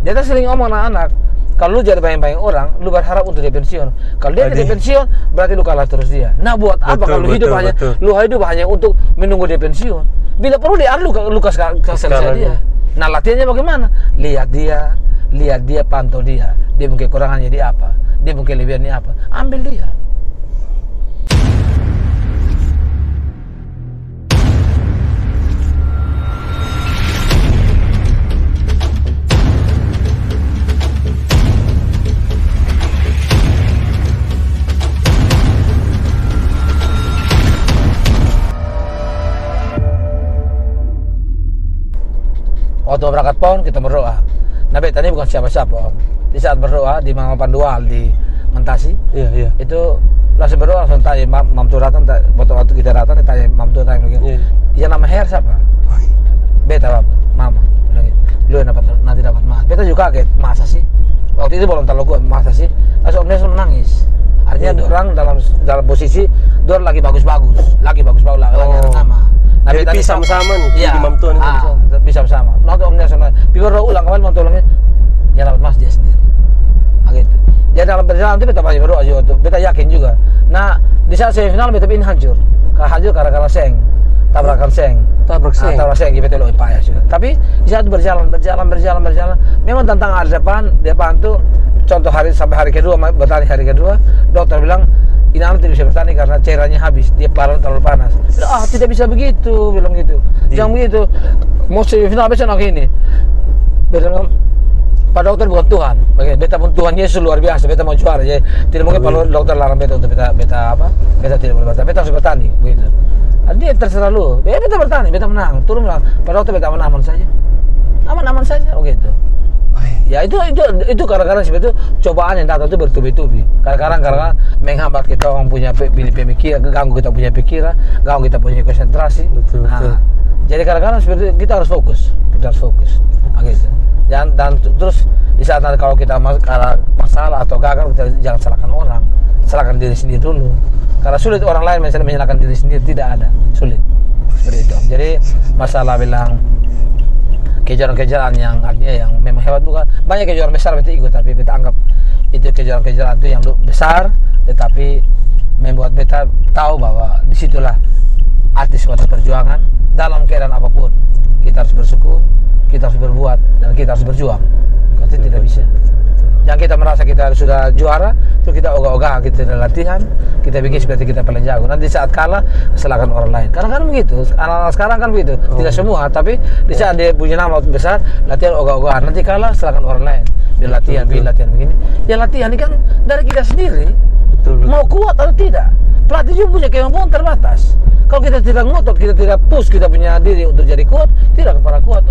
Dia sering ngomong anak-anak, kalau lu jadi bayang-bayang orang, lu berharap untuk dia pensiun. Kalau dia tidak pensiun, berarti lu kalah terus dia. Nah, buat apa kalau hidup hanya untuk menunggu dia pensiun? Bila perlu dia lu kasih selesai dia. Nah, latihannya bagaimana? Lihat dia, pantau dia. Dia mungkin kekurangannya di apa? Dia mungkin kelebihannya apa? Ambil dia. Waktu berangkat PON kita berdoa. Nah, beta ini bukan siapa-siapa, Om. Di saat berdoa di Mama Pandual di Mentasi, itu langsung berdoa, langsung tanya Mam Tuh datang, waktu kita datang ditanya Mam Tuh tanya begini. Ya nama Her siapa? Beta Bapak, Mama. Lu yang nanti dapat emas. Beta juga kaget, masa sih? Waktu itu belum terlalu kuat, masa sih? Langsung Om Nelson menangis. Artinya orang dalam posisi lagi bagus-bagus, lagi ada nama. Nah, jadi sama-sama nih, di Mam Tuh bisa sama. Nanti Om Nelson biar ulang kembali Mam Tuh ulangnya, ya dapat emas dia sendiri. Gitu. Jadi dalam perjalanan itu beta pasti berdoa juga, beta yakin juga. Nah, di saat semifinal beta ini hancur karena seng, tabrak seng, beta lo payah sudah. Tapi di saat berjalan, memang tantangan depan tuh, contoh sampai hari kedua bertanding hari kedua, dokter bilang ini anak tidak bisa bertanding karena cairannya habis, dia balon terlalu panas. Tidak bisa begitu, bilang gitu. Jangan begitu. Mau semifinal besok ini. Bilang, Pak dokter bukan Tuhan. Beta pun Tuhan Yesus luar biasa. Beta mau juara. Jadi tidak mungkin kalau dokter larang beta untuk beta tidak boleh bertanding. Beta harus bertanding, begitu. Dia terserah lu. Beta bertanding, beta menang. Turun bilang, Pak dokter beta aman saja. Aman saja, begitu. Ya itu kadang-kadang seperti itu cobaan yang datang itu bertubi-tubi. Kadang-kadang menghambat kita orang punya pemikiran, ganggu kita punya pikiran, ganggu kita punya konsentrasi. Betul. Jadi kadang-kadang seperti itu kita harus fokus. Gitu. Dan terus di saat nanti kalau kita masalah atau gagal, kita jangan salahkan orang, salahkan diri sendiri dulu. Karena sulit orang lain misalnya menyalahkan diri sendiri, tidak ada, sulit. Seperti itu. Jadi masalah bilang kejuaraan-kejuaraan yang artinya yang memang hebat, bukan banyak kejuaraan besar beta ikut, tapi beta anggap itu kejuaraan itu yang besar, tetapi membuat beta tahu bahwa disitulah arti suatu perjuangan. Dalam keadaan apapun kita harus bersyukur, kita harus berbuat, dan kita harus berjuang. Itu tidak bisa. Jangan kita merasa kita sudah juara, terus kita ogah-ogah, kita tidak latihan, kita bikin seperti kita paling jago. Nanti saat kalah, salahkan orang lain. Kadang-kadang begitu. Anak-anak sekarang kan begitu. Tidak semua, tapi di saat dia punya nama besar, latihan ogah-ogahan. Nanti kalah, salahkan orang lain. Dia latihan begini. Ya latihan ini kan dari kita sendiri. Mau kuat atau tidak. Pelatih juga punya kemampuan terbatas. Kalau kita tidak ngotot, kita tidak push kita punya diri untuk jadi kuat, tidak akan pernah kuat.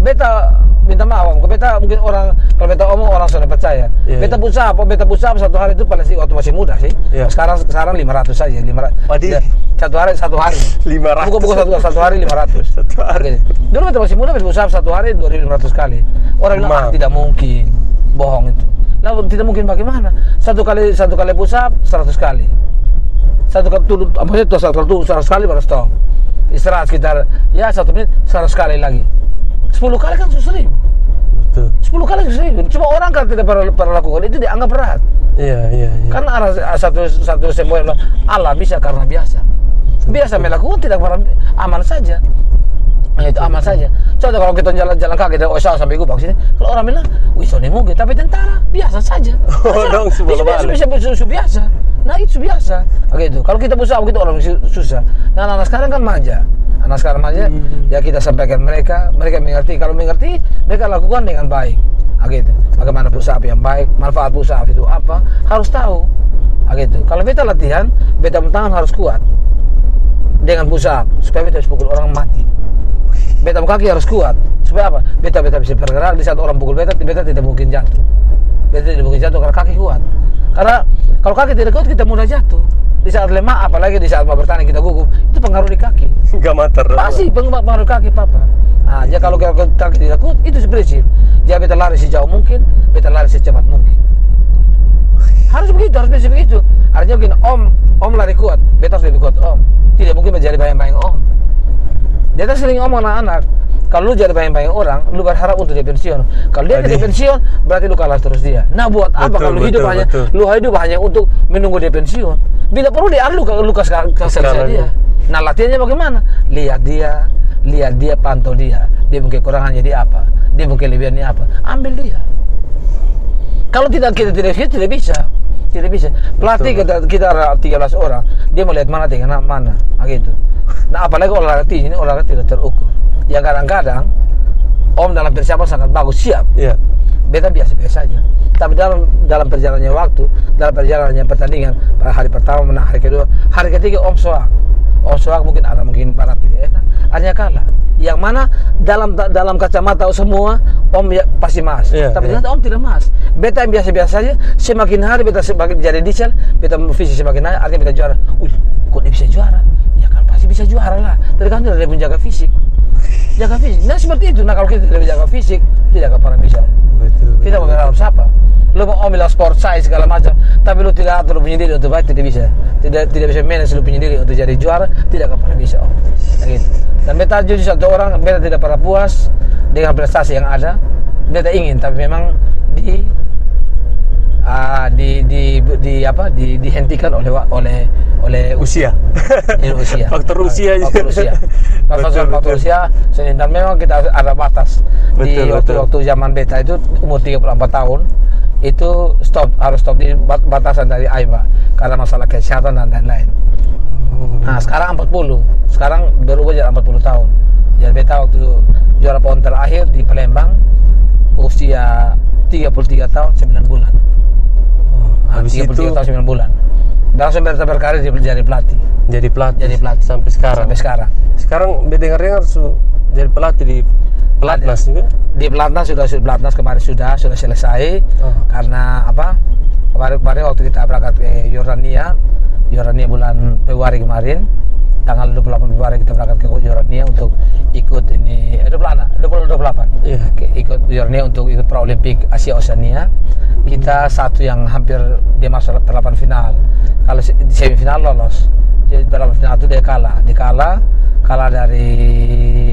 Beta minta maaf, beta mungkin orang kalau beta omong orang sudah percaya. Beta push up satu hari itu pada waktu masih muda sih. Sekarang 500 saja, 500. Satu hari. 500. Bukan satu hari 500. Satu hari. Dulu beta masih muda, beta push up satu hari 2.500 kali. Orang bilang tidak mungkin, bohong itu. Lalu tidak mungkin bagaimana? Satu kali push up 100 kali. Satu kali turun, maksudnya 100 kali baru stop. Istirahat sekitar 1 menit, 100 kali lagi. 10 kali kan 1000. Betul. 10 kali 1000. Cuma orang kan tidak pernah lakukan itu dianggap berat. Iya. Karena satu semua yang bilang Allah bisa karena biasa. Biasa melakukan tidak pernah aman saja. Itu aman saja. Contoh kalau kita jalan kaki dari Osaka sampai Gubang sini, kalau orang bilang, "Wih, so mungkin," tapi tentara biasa saja. Biasa. Nah, itu biasa. Gitu. Kalau kita berusaha begitu orang susah. Nah, anak sekarang kan manja. Ya kita sampaikan mereka mengerti. Kalau mengerti, mereka lakukan dengan baik. Gitu. Bagaimana push up yang baik, manfaat push up itu apa, harus tahu. Gitu. Kalau beta latihan, beta tangan harus kuat. Dengan push up supaya beta bisa pukul orang mati. Beta kaki harus kuat. Supaya apa? Beta bisa bergerak di saat orang pukul beta tidak mungkin jatuh. Beta tidak mungkin jatuh karena kaki kuat. Karena kalau kaki tidak kuat kita mudah jatuh. Di saat lemah, apalagi di saat mau bertanding kita gugup, itu pengaruh di kaki. Gak mater. Pasti pengaruh kaki papa. Nah, jadi kalau kaki tidak kuat, itu prinsip. Jadi beta lari sejauh mungkin, beta lari secepat mungkin. Harus begitu, harus prinsip begitu. Artinya begini, om lari kuat, beta harus lebih kuat om. Tidak mungkin menjadi bayang-bayang om. Beta sering ngomong anak-anak, Kalau lu jadi bayang-bayang orang, lu berharap untuk dia pensiun. Kalau dia tidak pensiun, berarti lu kalah terus dia. Nah, buat apa kalau lu hidup hanya untuk menunggu dia pensiun? Bila perlu dia lu selesai dia. Nah, latihannya bagaimana? Lihat dia, pantau dia. Dia mungkin kekurangannya di apa? Dia mungkin kelebihannya apa? Ambil dia. Kalau kita tidak bisa. Pelatih kita ada 13 orang, dia melihat mana tinggal mana, gitu. Nah, apalagi olahraga ini olahraga tidak terukur. Yang kadang-kadang Om dalam persiapan sangat bagus, siap. Iya. Beta biasa-biasa saja. Tapi dalam perjalanannya waktu, dalam perjalanannya pertandingan, pada hari pertama menang, hari kedua, hari ketiga Om soak. Om soak mungkin barat tidak enak, hanya kalah. Yang mana dalam kacamata semua Om ya, pasti mas. Tapi ternyata Om tidak mas. Beta yang biasa-biasa saja, semakin hari beta semakin jadi detail, beta fisik semakin naik, artinya beta juara. Kok dia bisa juara? Ya kan pasti bisa juara lah. Tergantung dari menjaga fisik. Jaga fisik. Nah seperti itu. Nah kalau kita tidak menjaga fisik, tidak akan pernah bisa. Betul. Kita mau berharap siapa? Lu mau bilang sport size segala macam, tapi lu tidak atur punya diri untuk baik, tidak bisa. Tidak bisa manage lu punya diri untuk jadi juara, tidak akan pernah bisa. Nah, gitu. Dan beta jujur satu orang, beta tidak pernah puas dengan prestasi yang ada. Beta ingin, tapi memang dihentikan oleh usia. Usia. Faktor usia. Faktor usia. Dan memang kita ada batas. Waktu zaman beta itu umur 34 tahun itu harus stop di batasan dari AIBA karena masalah kesehatan dan lain-lain. Nah, sekarang 40. Sekarang berubah jadi 40 tahun. Jadi beta waktu juara PON terakhir di Palembang usia 33 tahun 9 bulan. Habis 33 itu tahun 9 bulan. Dan langsung berkarir jadi pelatih. Jadi pelatih sampai sekarang. Sekarang dengar jadi pelatih di Pelatnas juga. Di Pelatnas Pelatnas kemarin sudah selesai. Karena apa? Kemarin waktu kita berangkat ke Yordania bulan Februari kemarin, tanggal 28 Februari kita berangkat ke Yordania untuk ikut ini 28. Iya. Ikut Yordania untuk ikut Paralimpik Asia Oceania. Kita satu yang hampir dia masuk perlapan final. Kalau di semifinal lolos. Jadi perlapan final itu dia kalah dari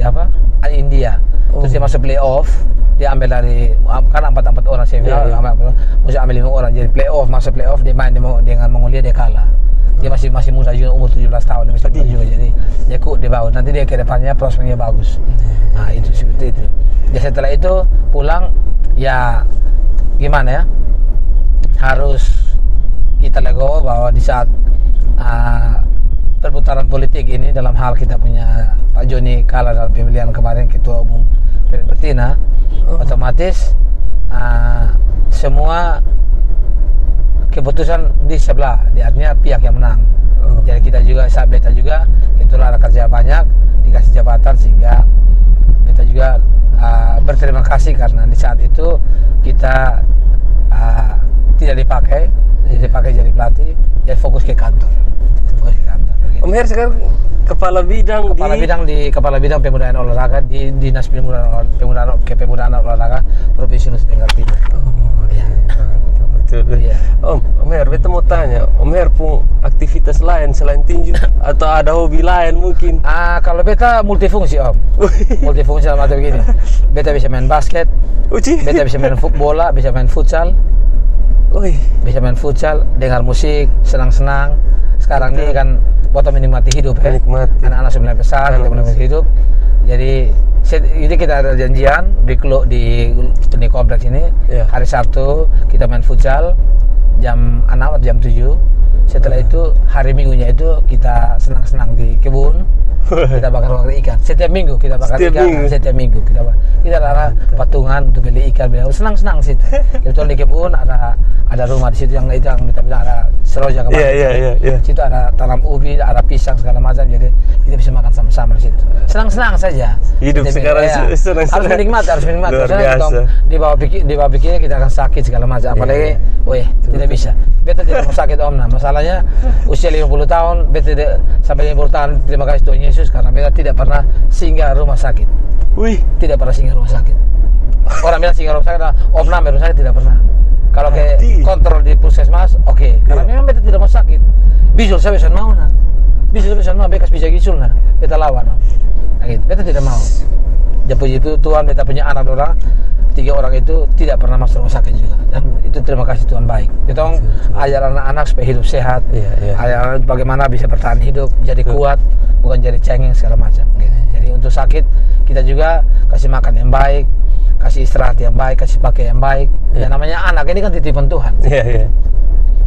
India. Terus dia masuk playoff, dia ambil dari kan 4 orang semifinal, mesti ambil 5 orang. Jadi masuk playoff dia main dengan Mongolia, dia kalah. Dia masih muda juga, umur 17 tahun, dia masih muda juga. Jadi dia dia bagus. Nanti dia ke depannya prospeknya bagus. Nah, itu seperti itu. Jadi setelah itu pulang ya gimana ya? Harus kita legowo bahwa di saat perputaran politik ini, dalam hal kita punya Pak Joni kalah dalam pemilihan kemarin ketua umum Pertina, otomatis semua keputusan di sebelah, artinya pihak yang menang. Jadi kita juga, beta juga, itulah ada kerja banyak, dikasih jabatan, sehingga beta juga berterima kasih karena di saat itu kita tidak dipakai jadi pelatih, jadi fokus ke kantor. Om Her sekarang kepala bidang di pemudaan olahraga di Dinas Pemudaan Olahraga Provinsi Nusa Tenggara Timur. Betul. Iya. Om Her, beta mau tanya, Om Her pun aktivitas lain selain tinju atau ada hobi lain mungkin? Kalau beta multifungsi Om. Multifungsi dalam arti begini. Beta bisa main basket, beta bisa main bola, bisa main futsal. Bisa main futsal, dengar musik, senang-senang. Sekarang ini kan foto menikmati hidup ya. Anak-anak sudah mulai besar, kita menikmati hidup. Jadi kita ada janjian di kompleks ini. Hari Sabtu kita main futsal jam 6 atau jam 7. Setelah itu hari Minggunya itu kita senang-senang di kebun. Kita bakar ikan. Setiap minggu kita bakar ikan. Setiap minggu kita ada patungan untuk beli ikan. Senang-senang situ. Kebetulan di kebun ada rumah di situ yang kita bilang ada seroja kemarin. Situ ada tanam ubi, ada pisang segala macam. Jadi kita bisa makan sama-sama di situ. Senang-senang saja. Hidup sekarang senang-senang. Harus menikmati. Luar biasa. Di bawah pikirnya kita akan sakit segala macam. Apalagi, tidak bisa. Beta tidak mau sakit Om. Nah, masalahnya usia 50 tahun, beta sampai 50 tahun terima kasih Tuhan Yesus karena beta tidak pernah singgah rumah sakit. Tidak pernah singgah rumah sakit. Orang bilang singgah rumah sakit, opnam rumah sakit tidak pernah. Kalau ke kontrol di puskesmas, karena memang beta tidak mau sakit. Bisul saya bisa mau bekas bisa gisul beta lawan. Nah, gitu. Beta tidak mau. Dia puji itu Tuhan, beta punya anak orang 3 orang itu tidak pernah masuk rumah sakit juga, dan itu terima kasih Tuhan baik. Kita ajar anak-anak supaya hidup sehat, ajar anak bagaimana bisa bertahan hidup, jadi kuat, bukan jadi cengeng segala macam. Gitu. Jadi untuk sakit kita juga kasih makan yang baik, kasih istirahat yang baik, kasih pakai yang baik. Dan namanya anak ini kan titipan Tuhan.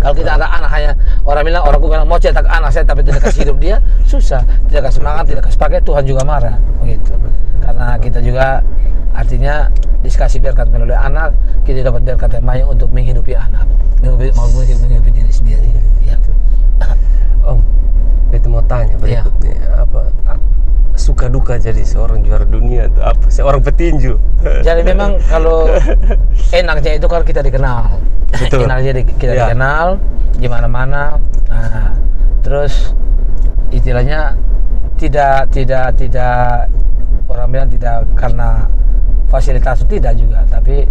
Kalau kita ada anak hanya orang bilang mau cetak anak saya tapi tidak kasih hidup dia, susah. Tidak kasih makan, tidak kasih pakai, Tuhan juga marah, begitu. Karena kita juga artinya dikasih berkat melalui anak, kita dapat berkat yang banyak untuk menghidupi anak, menghidupi diri sendiri. Ya. Om, beta mau tanya berikutnya, apa suka duka jadi seorang juara dunia atau apa? Seorang petinju. Jadi memang kalau enaknya itu kalau kita dikenal. Enaknya kita dikenal di mana-mana. Nah, terus istilahnya tidak orang bilang tidak karena fasilitas itu tidak juga, tapi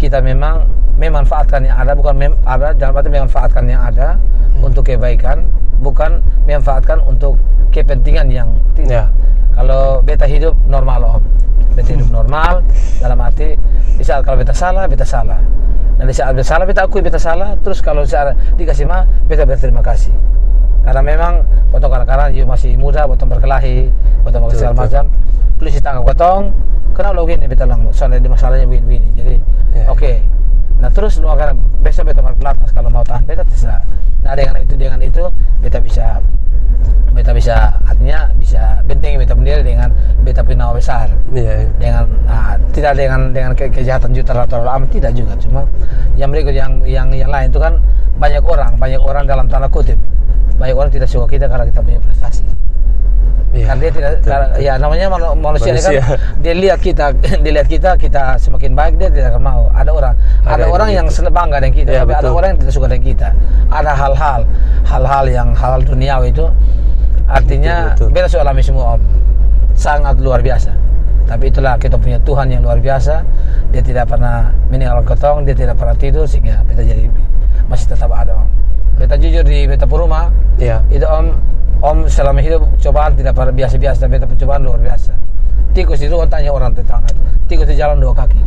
kita memang memanfaatkan yang ada, bukan dalam arti memanfaatkan yang ada untuk kebaikan, bukan memanfaatkan untuk kepentingan yang tidak. Kalau beta hidup normal Om, beta hidup normal dalam arti di saat kalau beta salah, dan di saat beta salah beta akui beta salah, terus kalau saat dikasih beta berterima kasih. Karena memang potong kadang-kadang juga masih muda, potong berkelahi, potong segala macam, terus ditangkap potong, kenapa lo begini beta bilang, soalnya di masalahnya begini. Jadi oke. Nah terus lu akan besok beta main pelatnas kalau mau tahan beta terserah. Nah dengan itu beta bisa artinya bisa bentengi beta sendiri dengan beta punya nama besar. Dengan tidak dengan kejahatan juta terlalu amat, tidak juga, cuma yang berikut yang lain itu kan banyak orang dalam tanda kutip, banyak orang tidak suka kita karena kita punya prestasi. Karena dia tidak, ya namanya manusia kan, dia lihat kita semakin baik, dia tidak akan mau. Ada orang yang bangga dengan kita, tapi ada orang yang tidak suka dengan kita. Ada hal-hal yang hal duniawi itu, artinya beta sudah alami semua Om, sangat luar biasa. Tapi itulah kita punya Tuhan yang luar biasa. Dia tidak pernah meninggalkan ketong, dia tidak pernah tidur, sehingga beta jadi masih tetap ada Om. Beta jujur di beta rumah, itu Om selama hidup cobaan tidak pernah biasa-biasa, tapi percobaan luar biasa. Tikus itu tanya orang tetangga, tikus di jalan 2 kaki.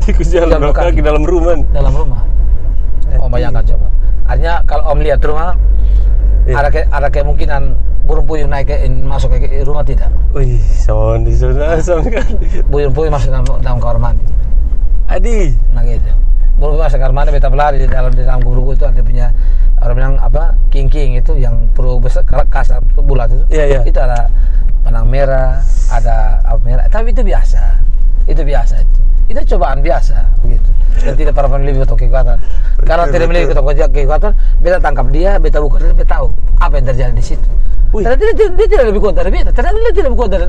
Tikus jalan 2 kaki dalam rumah? Dalam rumah. Om bayangkan coba. Artinya kalau Om lihat rumah, ada kemungkinan burung puyuh masuk ke rumah tidak? Wih, sondi kan. Burung puyuh masuk dalam kamar mandi. Adi. Nah gitu. Burung puyuh masuk kamar mandi, beta pelari di dalam gubuk itu ada punya orang bilang apa, king itu yang perlu besar kasar bulat itu. Itu ada benang merah, ada apa merah, tapi itu biasa itu cobaan biasa begitu, dan tidak pernah memiliki kekuatan. Karena tidak memiliki kekuatan, beta tangkap dia, beta buka dan beta tahu apa yang terjadi di situ. Karena dia tidak lebih kuat dari beta, karena dia tidak lebih kuat dari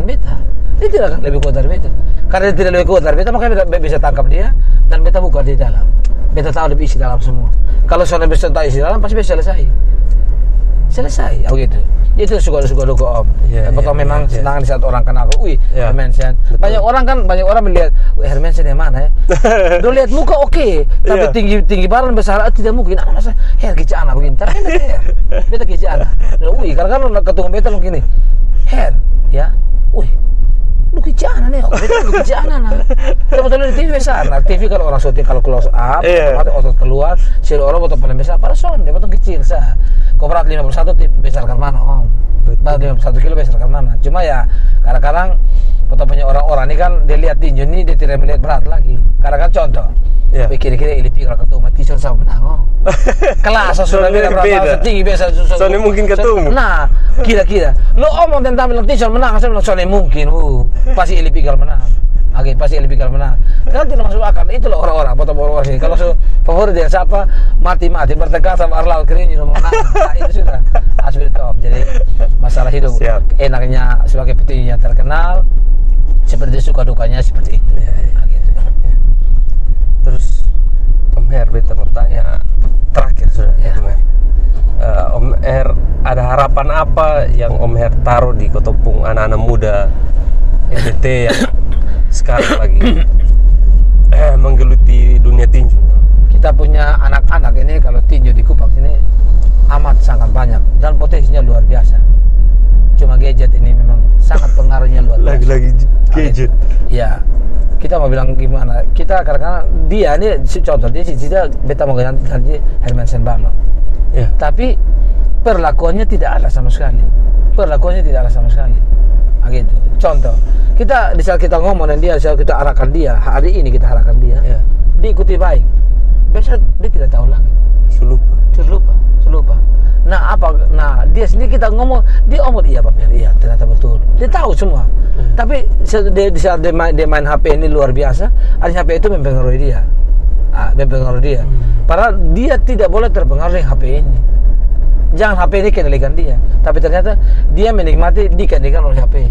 beta, dia tidak akan lebih kuat dari beta. Karena dia tidak lebih kuat dari beta, makanya beta bisa tangkap dia dan beta buka di dalam. Beta tahu lebih isi dalam semua. Kalau soalnya bisa tahu isi dalam, pasti bisa selesai, gitu. Itu suka duka Om. Betul memang senang di saat orang kenal aku. Hermansen. Banyak orang melihat, Hermansen yang mana ya? Udah lihat muka oke, tapi tinggi badan besar tidak mungkin. Masa Her kecil anak begini. Tapi beta kecil anak. Karena ketemu beta mungkin nih. Her, ya. Lu kecil anak nih. Beta lu kecil anak. Betul di TV besar. Nah, TV kalau orang syuting kalau close up, otot keluar, si orang betul paling besar. Pada dia betul kecil sah. Koperat 51 besar ke mana Om? Berat 51 kilo besar ke mana? Cuma ya kadang-kadang punya orang-orang ini kan dia lihat tinju ini, dia tidak melihat berat lagi. Kadang-kadang contoh, kira-kira Ilipi kalau ketemu Tison sama benang kelas sudah beda tinggi biasa. Soalnya mungkin ketemu. Nah, kira-kira lo omong tentang bilang Tison menang, saya bilang soalnya mungkin pasti Ilipi kalau menang. Pasti lebih kalau menang. Kalau tidak masuk akal, itulah orang-orang foto-foto ini. Kalau favorit dia siapa, mati bertengkar sama Arlaut Kerinci menang. Nah, itu sudah asli top. Jadi masalah hidup enaknya sebagai petinju yang terkenal, seperti suka dukanya seperti itu. Gitu. Terus Om Her, beta mau tanya terakhir sudah Om Her. Om Her, ada harapan apa yang Om Her taruh di ketopung anak-anak muda NTT yang sekarang lagi menggeluti dunia tinju? Kita punya anak-anak ini kalau tinju di Kupang ini amat sangat banyak dan potensinya luar biasa. Cuma gadget ini memang sangat pengaruhnya luar biasa. Lagi-lagi gadget. Ya, kita mau bilang gimana? Kita karena dia ini contoh dia cita beta mau ganti Herman Senbalo. Ya. Tapi perlakuannya tidak ada sama sekali. Nah, gitu. Contoh, di saat kita ngomong dan di saat kita arahkan dia, hari ini kita arahkan dia, Ya. diikuti baik. Besok dia tidak tahu lagi. Selupa. Nah, dia sendiri kita ngomong, dia iya Pak Fer, iya ternyata betul. Dia tahu semua. Tapi di saat dia main HP ini luar biasa, HP itu mempengaruhi dia. Padahal dia tidak boleh terpengaruh dengan HP ini. Jangan HP ini kendalikan dia. Tapi ternyata dia menikmati dikendalikan oleh HP.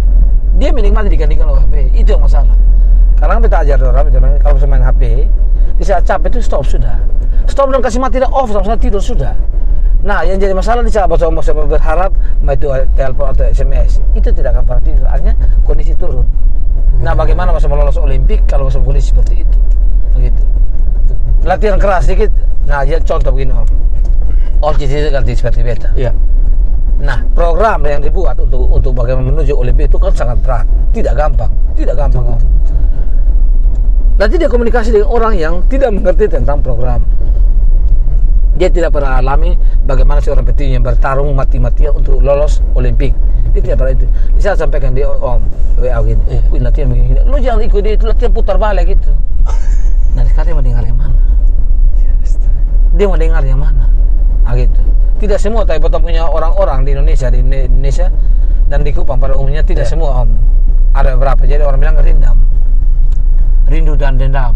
Itu yang masalah. Karena kita ajar orang, kalau main HP, di saat capek itu stop sudah. Stop dan kasih mati dan off sama tidur sudah. Nah, yang jadi masalah di saat bos berharap itu telepon atau SMS, itu tidak akan pernah tidur. Artinya kondisi turun. Nah, bagaimana masa lolos Olimpik kalau masa kondisi seperti itu? Begitu. Latihan keras sedikit. Nah, dia contoh begini Om. Itu ganti seperti beta. Iya. Nah, program yang dibuat untuk bagaimana menuju Olimpik itu kan sangat berat, tidak gampang. Om. Nanti dia komunikasi dengan orang yang tidak mengerti tentang program. Dia tidak pernah alami bagaimana seorang petinju yang bertarung mati-matian untuk lolos Olimpik. Dia tidak pernah itu. Saya sampaikan dia Om, WA gini, latihan begini. Lu jangan ikut dia itu latihan putar balik gitu. Nah, sekarang dia mau dengar yang mana? Gitu. Tidak semua, tapi betul punya orang-orang di Indonesia dan di Kupang pada umumnya tidak semua Om. Ada beberapa. Jadi orang bilang rindu dan dendam.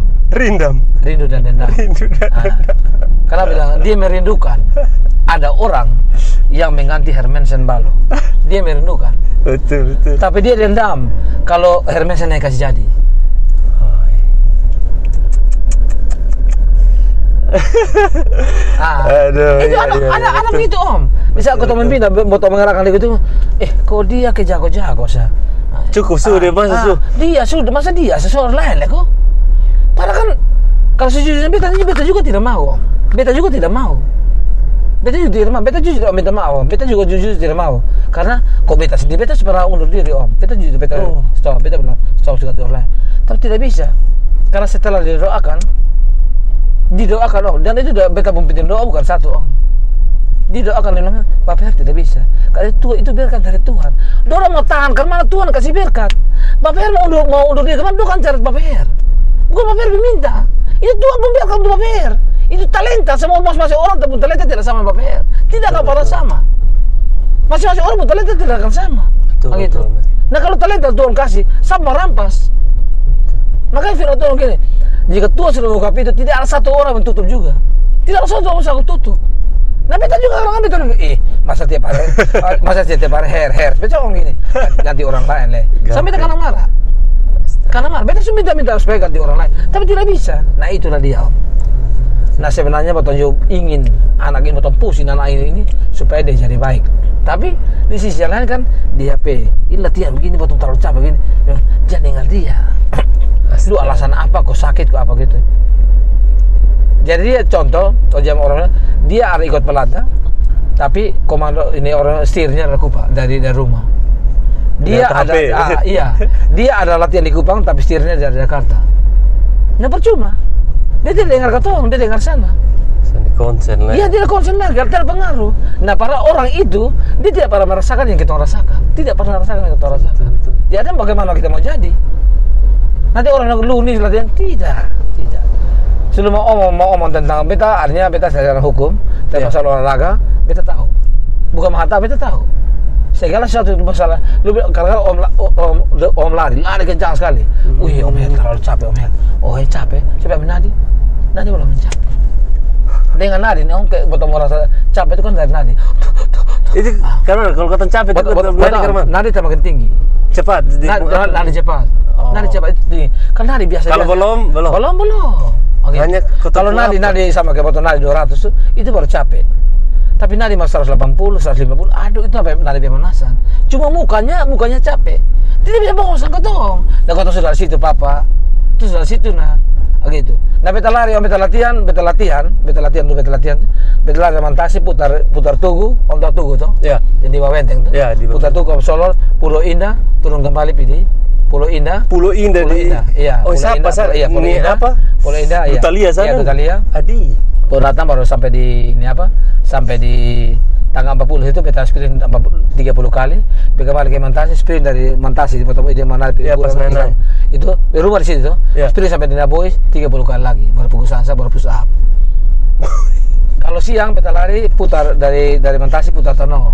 Karena bilang dia merindukan ada orang yang mengganti Herman Senbalo. Dia merindukan. Betul. Tapi dia dendam kalau Herman Sen yang kasih jadi. Itu anak begitu Om. Bisa aku teman pindah botol mengarahkan dia gitu. Kok dia ke jago-jago sah. Cukup sudah masa dia sudah masa dia seseorang lain lah kok. Padahal kan kalau sejujurnya beta juga tidak mau. Beta juga minta maaf. Beta juga jujur tidak mau. Karena kok beta sendiri beta pernah undur diri Om. Beta stop juga orang lain. Tapi tidak bisa. Karena setelah didoakan Om, dan itu beta pempimpin doa bukan satu Om. Didoakan dia bilang, Bapak Her tidak bisa. Karena itu berkat dari Tuhan. Dorang mau tahan karena Tuhan kasih berkat. Bapak Her mau undur diri kemana? Doa kan cari Bapak Her. Bukan Bapak Her meminta. Itu Tuhan membiarkan untuk Bapak Her. Itu talenta, semua masing-masing orang pun talenta tidak sama Bapak Her. Tidak akan pernah sama. Masing-masing orang pun talenta tidak akan sama. Betul. Nah kalau talenta Tuhan kasih, sama rampas. Makanya firman Tuhan gini, jika Tuhan sudah membuka pintu, tidak ada satu orang yang tutup juga. Tidak ada satu orang yang tutup. Nah beta juga orang betul masa tiap hari her beta ngomong gini ganti orang lain leh sampai beta karena marah beta sudah minta supaya ganti orang lain tapi tidak bisa. Nah itulah dia Om. Nah sebenarnya betul ingin anak ini betul pusing anak ini supaya dia jadi baik, tapi di sisi lain kan di HP ini latihan begini betul terlalu capek begini, jangan dengar dia. Lu alasan apa kok sakit kok apa gitu. Jadi dia contoh jam orang dia ada ikut pelatih, tapi komando ini orang setirnya dari Kupang dari rumah. Dia ada dia ada latihan di Kupang tapi setirnya dari Jakarta. Nah percuma. Dia tidak dengar katong, dia dengar sana. Di konsen lagi. Iya, dia konsen lagi, terpengaruh. Nah, para orang itu dia tidak pernah merasakan yang kita rasakan. Tidak pernah merasakan yang kita rasakan. Jadi bagaimana kita mau jadi? Nanti orang lu nih latihan tidak. Sebelum mau omong tentang beta, artinya beta secara hukum, dan masalah olahraga, beta tahu. Bukan mahata, beta tahu. Segala sesuatu masalah, lu karena om lari kencang sekali. Wih, Om Her terlalu capek Om Her. Capek, coba Nadi belum capek. Dengan Nadi, Om kayak betul merasa capek itu kan dari Nadi. Itu karena kalau kata capek itu Nadi semakin tinggi. Cepat. Nadi cepat. Nadi cepat itu tinggi. Kan Nadi biasa. Kalau belum. Okay. Hanya kalau Nadi sama kayak botol Nadi 200 itu baru capek. Tapi Nadi mas 180, 150, aduh itu sampai Nadi pemanasan. Cuma mukanya capek. Tidak bisa bohong sang ketong. Dan ketong sudah situ papa, itu sudah situ nah. begitu. Nah beta lari, beta latihan lari Mantasi putar Tugu, Onta Tugu toh. Ya. Yang di Wawenteng tuh. Ya, di putar Tugu ke Solor, Pulau Indah, turun kembali di Pulau Indah. Pulau Indah di. Iya. Oh, siapa sah? Iya, Pulau Indah. Apa? Pulau Indah, iya. Dutalia sana. Iya, Dutalia. Adi. Baru datang baru sampai di ini apa? Sampai di tanggal 40 itu beta sprint 30 kali. Beta balik ke Mantasi, sprint dari Mantasi di mana ya, pas itu rumah di situ tuh. Ya. Sprint sampai di Nabois 30 kali lagi. Baru pukul Sansa, baru push up. Kalau siang beta lari putar dari Mantasi putar Tono.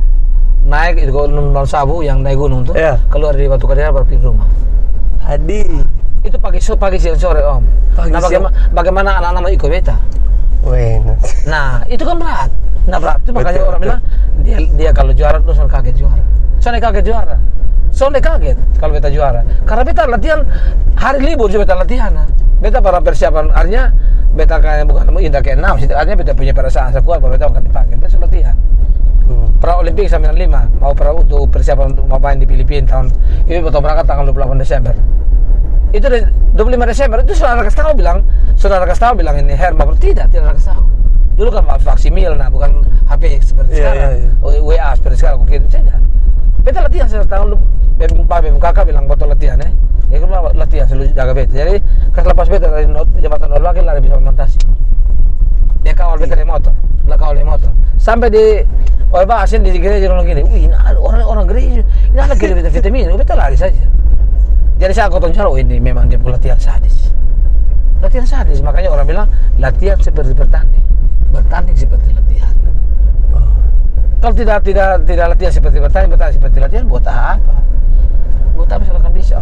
Naik itu non Sabu yang naik gunung tuh. Ya. Keluar dari Batu Kadira baru pergi rumah. Adi. Itu pagi siang sore Om. Nah bagaimana anak-anak mau ikut beta? Nah itu kan berat. Nah berat itu makanya orang bilang dia kalau juara tuh soalnya kaget juara. Soalnya kaget kalau beta juara. Karena beta latihan hari libur juga beta latihan. Beta para persiapan artinya beta kayak bukan indah ke 6 artinya beta punya perasaan sekuat bahwa beta akan dipanggil. Beta sudah latihan. Pra Olimpik 95 mau pra untuk persiapan untuk mau main di Filipina tahun ini betul berangkat tanggal 28 Desember. Itu 25 Desember itu saudara kasih tahu bilang ini Herma tidak kasih tahu. Dulu kan faksimil, nah bukan HP seperti sekarang, WA seperti sekarang, gitu saja. Beta latihan setahun, BMKK bilang betul latihan ya. Ya kan latihan selalu jaga beta. Jadi pas lepas beta dari jembatan Norwaki lari bisa Mantasi. Dia kawal beta di motor, sampai di Asin di gereja orang gini. Wih, orang gereja, ini ada gereja vitamin, beta lari saja. Jadi saya kotong cara, ini memang dia latihan sadis. Makanya orang bilang latihan seperti bertanding seperti latihan. Kalau tidak latihan seperti bertanding seperti latihan, buat apa silakan bisa.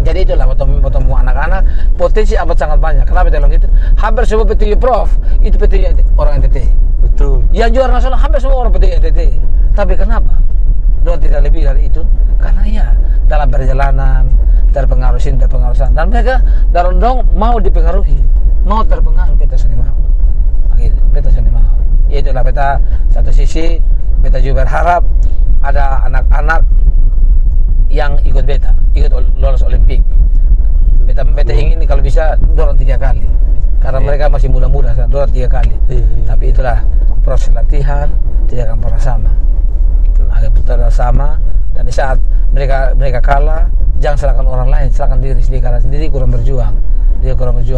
Jadi itulah bertemu anak-anak potensi amat sangat banyak. Kenapa bilang gitu? Hampir semua PTI Prof itu PTI orang NTT. Betul. Yang juara nasional hampir semua orang PTI NTT. Tapi kenapa? Dua tidak lebih dari itu karena ya dalam perjalanan terpengaruh sana dan mereka dong mau dipengaruhi, mau terpengaruh beta seni mau. Gitu, beta seni mau. Ya itulah beta satu sisi beta juga berharap ada anak-anak yang ikut lolos Olimpik. Beta ingin kalau bisa dorong 3 kali. Karena mereka masih muda-muda, dorong 3 kali. Tapi itulah proses latihan tidak akan pernah sama. Agak sama dan di saat mereka kalah, jangan salahkan orang lain, salahkan diri sendiri karena sendiri kurang berjuang.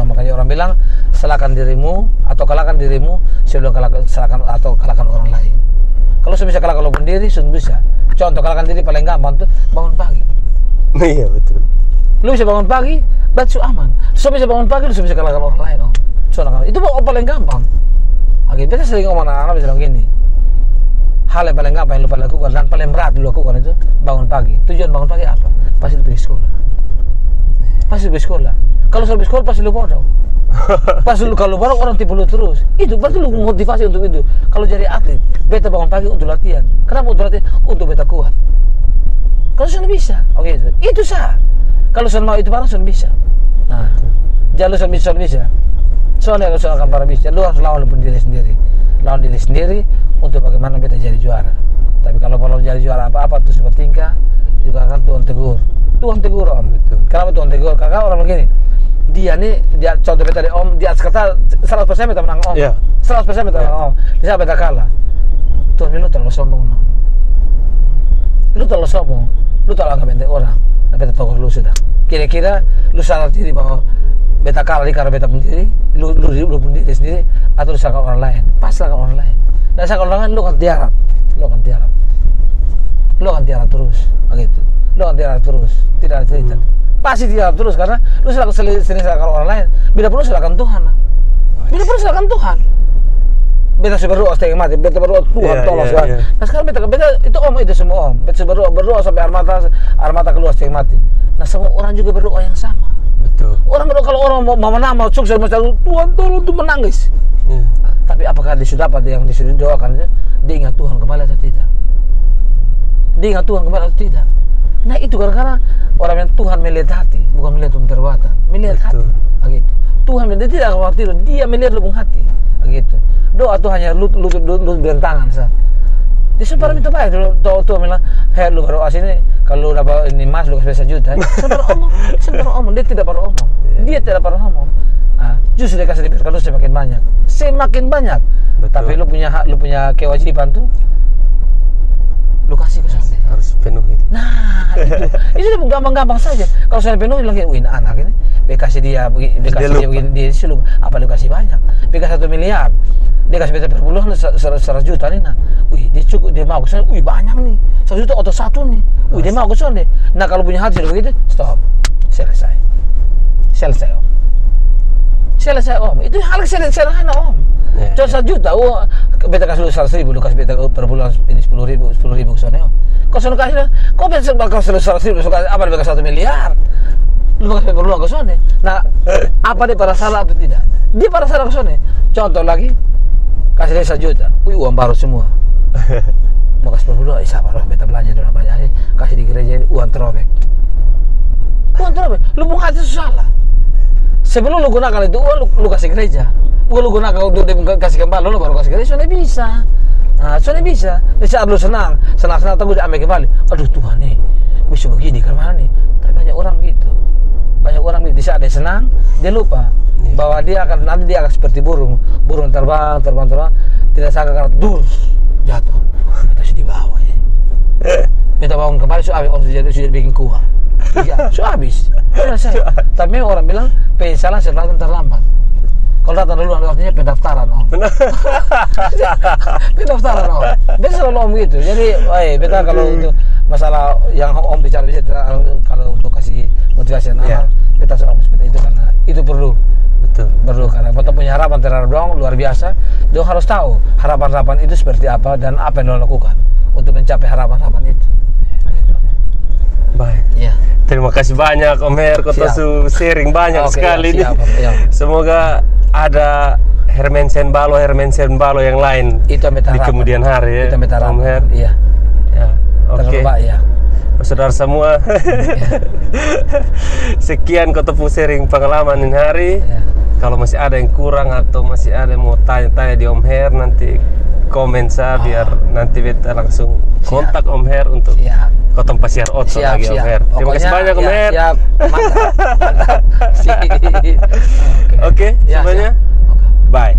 Makanya orang bilang salahkan dirimu atau kalahkan dirimu sebelum kalahkan orang lain. Kalau bisa kalahkan lo sendiri, sudah bisa. Contoh kalahkan diri paling gampang tuh bangun pagi. Iya betul. Lu bisa bangun pagi, berarti aman. So bisa bangun pagi, lu bisa kalahkan orang lain. Itu paling gampang. Kita sering ngomong anak-anak bisa bilang gini. Hal yang paling gampang yang lupa lakukan dan paling berat lu lakukan itu bangun pagi. Tujuan bangun pagi apa? Pasti lu pergi sekolah. Kalau sudah pergi sekolah pasti lu bodoh. Kalau bodoh orang tipu lu terus. Itu berarti lu motivasi untuk itu. Kalau jadi atlet, beta bangun pagi untuk latihan. Kenapa untuk latihan? Untuk beta kuat. Kalau sudah bisa, itu sah. Kalau sudah mau itu barang sudah bisa. Nah, jangan lu sudah bisa. Soalnya kalau akan para bisa, lu harus lawan diri sendiri untuk bagaimana beta jadi juara. Tapi kalau belum jadi juara apa-apa terus bertingkah, itu akan Tuhan tegur Om. Betul. Kenapa Tuhan tegur? Karena orang begini, dia contoh beta di Om, dia kata 100% beta menang Om. Yeah. 100% beta menang Om. Di saat beta kalah, Tuhan lu terlalu sombong. Lu terlalu anggap benteng orang. Nah, beta tahu lu sudah. Kira-kira lu sadar diri bahwa beta kalah karena beta pun diri, lu pun diri sendiri, atau lu salahkan orang lain. Pas salahkan orang lain. Dan salahkan orang lain, lu akan tiarap terus, begitu. Lu akan tiarap terus, tidak ada cerita. Pasti tiarap terus karena lu sering salahkan orang lain. Bila perlu salahkan Tuhan. Beta berdoa setengah mati, beta berdoa Tuhan tolong Tuhan. Nah sekarang beta itu Om itu semua Om. Beta berdoa sampai armata keluar setengah mati. Nah semua orang juga berdoa yang sama. Betul. Orang berdoa kalau orang mau menang, mau sukses, macam Tuhan tolong tuh menangis. Nah, tapi apakah dia sudah dapat yang disuruh doakan? Dia ingat Tuhan kembali atau tidak? Nah itu karena orang yang Tuhan melihat hati, bukan melihat perbuatan, melihat hati. Begitu. Tuhan dia tidak khawatir, dia melihat lubung hati. Begitu. Doa tuh hanya lu berentangan sah. Di separuh itu baik tuh bilang, "Hei lu berdoa sini kalau dapat ini emas lu kasih 1 juta." Separuh omong. Dia tidak perlu omong. justru dikasih dibiarkan lu semakin banyak. Betul. Tapi lu punya kewajiban tuh lu kasih ke sana. Harus penuhi. Nah, itu gampang-gampang saja. Kalau saya penuhi lagi, wih anak ini, kasih dia begini, dia sih lu, apa lu kasih banyak? Beka 1 miliar, dia kasih beta per bulan 100 juta nih, nah, wih dia cukup, dia mau ke sana, wih banyak nih, 1 juta atau 1 nih, wih dia mau ke sana deh. Nah kalau punya hati begitu, stop, selesai om. Selesai om, itu hal sederhana om. Cuma 1 juta, beta kasih lu 100.000, lu kasih beta per bulan ini 10.000 ke sana om. Kau sudah kasih, kau bisa bakal 100.000, apa dia kasih 1 miliar? Lu kasih per bulan ke sana. Nah, apa dia pada salah atau tidak? Dia pada salah ke sana. Contoh lagi, kasih dia 1 juta, uang baru semua. Mau kasih per bulan, sabar beta belanja dulu kasih di gereja ini uang terobek. Lu mau hati salah. Sebelum lu gunakan itu uang, lu kasih gereja. Bukan lu gunakan untuk kasih kembali, lu baru kasih gereja, soalnya bisa. Nah, soalnya bisa. Di saat lu senang tahu dia ambil kembali. Aduh Tuhan nih, bisa begini kemana nih? Tapi banyak orang gitu. Di saat dia senang, dia lupa bahwa nanti dia akan seperti burung terbang, tidak sangka karena jatuh. Kita sudah di bawah ya. Kita bangun kembali, sudah bikin kuah. Ya, sudah habis. Selesai. Tapi orang bilang penyesalan setelah terlambat. Kalau datang dulu artinya pendaftaran om. Pendaftaran om. Biasa selalu om gitu. Jadi, beta kalau untuk masalah yang om bicara bisa kalau untuk kasih motivasi anak, beta selalu seperti itu karena itu perlu. Betul. Perlu karena beta punya harapan terhadap dong luar biasa. Dong harus tahu harapan-harapan itu seperti apa dan apa yang lo lakukan untuk mencapai harapan-harapan itu. Baik. Ya. Terima kasih banyak Om Her, kota sharing banyak sekali nih. Semoga ada Hermansen Balo yang lain itu di kemudian hari ya. Om Her. Iya. Ya. Oke. Ya. Saudara semua. Sekian kota sharing pengalaman ini hari. Ya. Kalau masih ada yang kurang atau masih ada yang mau tanya-tanya di Om Her, nanti komen saya biar nanti beta langsung kontak Om Her untuk Kota Pasiar Otso lagi Om Her. Terima kasih banyak Om Her. Siap. Mantap. Oke, semuanya. Bye.